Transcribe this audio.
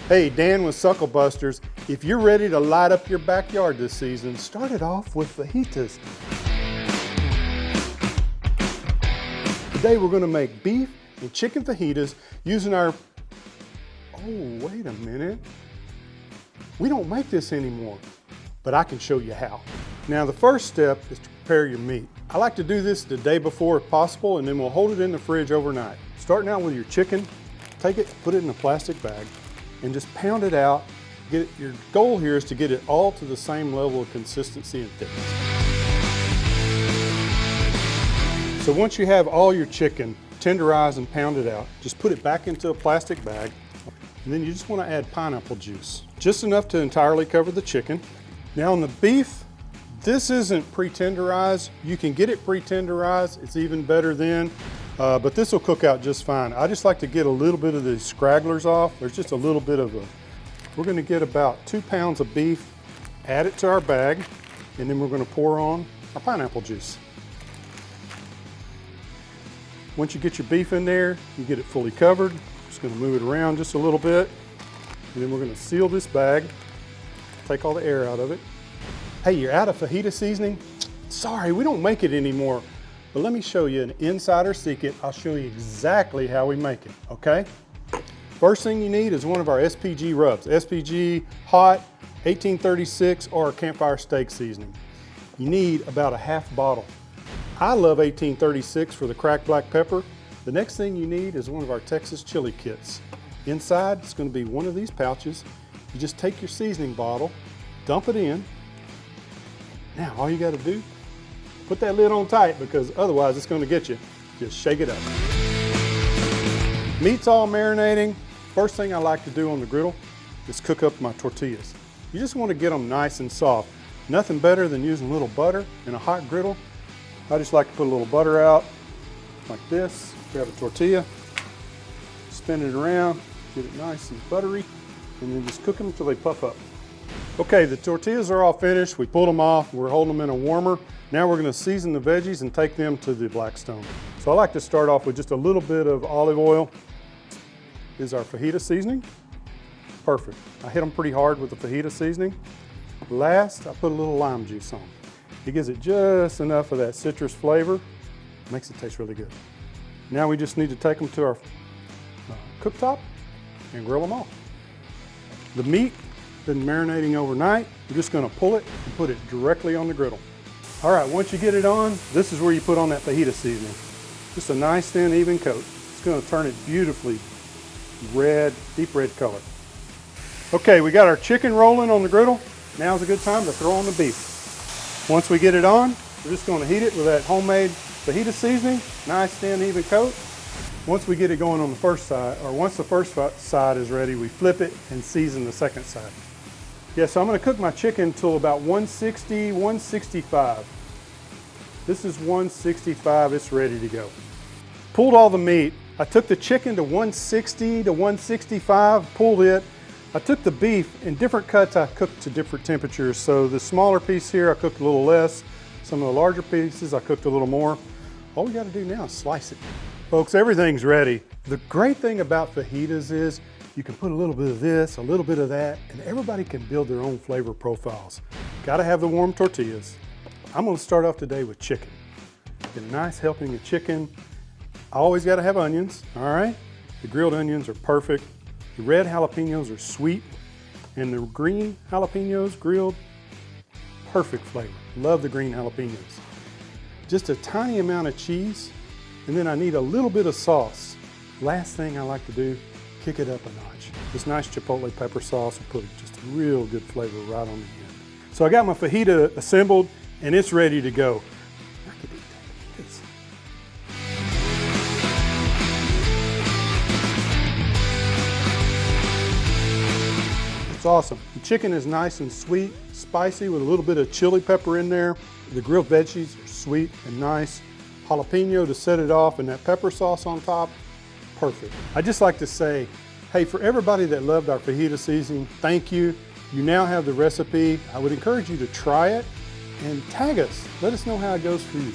Hey, Dan with SuckleBusters. If you're ready to light up your backyard this season, start it off with fajitas. Today we're going to make beef and chicken fajitas using our... Oh, wait a minute. We don't make this anymore, but I can show you how. Now the first step is to prepare your meat. I like to do this the day before if possible, and then we'll hold it in the fridge overnight. Starting out with your chicken, take it, put it in a plastic bag, and just pound it out. Your goal here is to get it all to the same level of consistency and thickness. So once you have all your chicken tenderized and pounded out, just put it back into a plastic bag, and then you just want to add pineapple juice. Just enough to entirely cover the chicken. Now on the beef, this isn't pre-tenderized. You can get it pre-tenderized, it's even better then. But this will cook out just fine. I just like to get a little bit of the scragglers off. There's just a little bit of we're gonna get about 2 pounds of beef, add it to our bag, and then we're gonna pour on our pineapple juice. Once you get your beef in there, you get it fully covered. Just gonna move it around just a little bit, and then we're gonna seal this bag, take all the air out of it. Hey, you're out of fajita seasoning? Sorry, we don't make it anymore. But let me show you an insider secret. I'll show you exactly how we make it, okay? First thing you need is one of our SPG rubs. SPG Hot, 1836, or Campfire Steak Seasoning. You need about a half bottle. I love 1836 for the cracked black pepper. The next thing you need is one of our Texas chili kits. Inside, it's gonna be one of these pouches. You just take your seasoning bottle, dump it in. Now, all you gotta do, put that lid on tight because otherwise it's going to get you. Just shake it up. Meat's all marinating. First thing I like to do on the griddle is cook up my tortillas. You just want to get them nice and soft. Nothing better than using a little butter in a hot griddle. I just like to put a little butter out like this. Grab a tortilla, spin it around, get it nice and buttery, and then just cook them until they puff up. Okay, the tortillas are all finished. We pulled them off. We're holding them in a warmer. Now we're gonna season the veggies and take them to the Blackstone. So I like to start off with just a little bit of olive oil. Is our fajita seasoning. Perfect. I hit them pretty hard with the fajita seasoning. Last, I put a little lime juice on. It gives it just enough of that citrus flavor. Makes it taste really good. Now we just need to take them to our cooktop and grill them off. The meat been marinating overnight. We're just gonna pull it and put it directly on the griddle. All right, once you get it on, this is where you put on that fajita seasoning. Just a nice thin even coat. It's gonna turn it beautifully red, deep red color. Okay, we got our chicken rolling on the griddle. Now's a good time to throw on the beef. Once we get it on, we're just gonna heat it with that homemade fajita seasoning, nice thin even coat. Once we get it going on the first side, or once the first side is ready, we flip it and season the second side. Yeah, so I'm gonna cook my chicken until about 160, 165. This is 165, it's ready to go. Pulled all the meat. I took the chicken to 160 to 165, pulled it. I took the beef, in different cuts I cooked to different temperatures. So the smaller piece here, I cooked a little less. Some of the larger pieces, I cooked a little more. All we gotta do now is slice it. Folks, everything's ready. The great thing about fajitas is you can put a little bit of this, a little bit of that, and everybody can build their own flavor profiles. Gotta have the warm tortillas. I'm gonna start off today with chicken. Get a nice helping of chicken. I always gotta have onions, all right? The grilled onions are perfect. The red jalapenos are sweet, and the green jalapenos grilled, perfect flavor. Love the green jalapenos. Just a tiny amount of cheese, and then I need a little bit of sauce. Last thing I like to do, kick it up a notch. This nice chipotle pepper sauce will put just a real good flavor right on the end. So I got my fajita assembled and it's ready to go. I could eat that. It's awesome. The chicken is nice and sweet, spicy with a little bit of chili pepper in there. The grilled veggies are sweet and nice. Jalapeno to set it off and that pepper sauce on top, perfect. I just like to say, hey, for everybody that loved our fajita seasoning, thank you. You now have the recipe. I would encourage you to try it and tag us. Let us know how it goes for you.